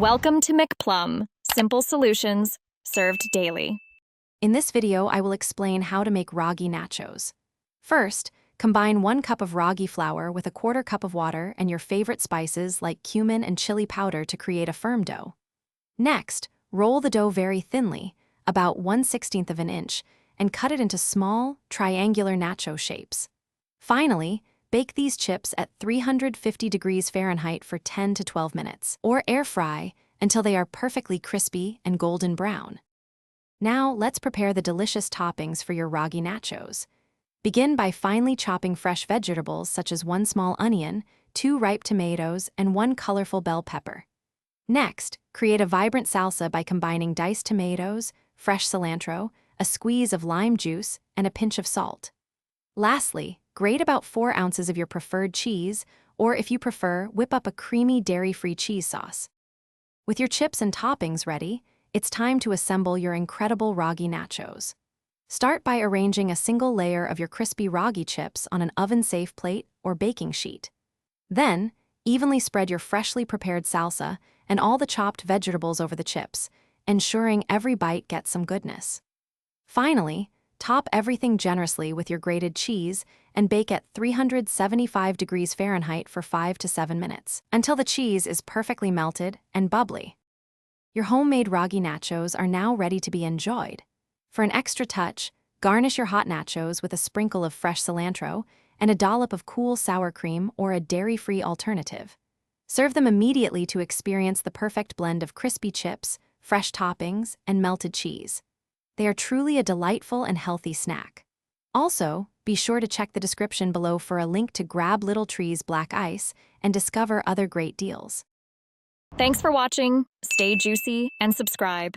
Welcome to McPlum, simple solutions served daily. In this video, I will explain how to make ragi nachos. First, combine 1 cup of ragi flour with a 1/4 cup of water and your favorite spices like cumin and chili powder to create a firm dough. Next, roll the dough very thinly, about 1/16 of an inch, and cut it into small, triangular nacho shapes. Finally, bake these chips at 350 degrees Fahrenheit for 10 to 12 minutes, or air fry until they are perfectly crispy and golden brown. Now, let's prepare the delicious toppings for your ragi nachos. Begin by finely chopping fresh vegetables such as 1 small onion, 2 ripe tomatoes, and 1 colorful bell pepper. Next, create a vibrant salsa by combining diced tomatoes, fresh cilantro, a squeeze of lime juice, and a pinch of salt. Lastly, grate about 4 ounces of your preferred cheese, or if you prefer, whip up a creamy dairy-free cheese sauce. With your chips and toppings ready, it's time to assemble your incredible ragi nachos. Start by arranging a single layer of your crispy ragi chips on an oven-safe plate or baking sheet. Then, evenly spread your freshly prepared salsa and all the chopped vegetables over the chips, ensuring every bite gets some goodness. Finally, top everything generously with your grated cheese and bake at 375 degrees Fahrenheit for 5 to 7 minutes, until the cheese is perfectly melted and bubbly. Your homemade ragi nachos are now ready to be enjoyed. For an extra touch, garnish your hot nachos with a sprinkle of fresh cilantro and a dollop of cool sour cream or a dairy-free alternative. Serve them immediately to experience the perfect blend of crispy chips, fresh toppings, and melted cheese. They are truly a delightful and healthy snack. Also, be sure to check the description below for a link to grab Little Tree's black ice and discover other great deals. Thanks for watching. Stay juicy and subscribe.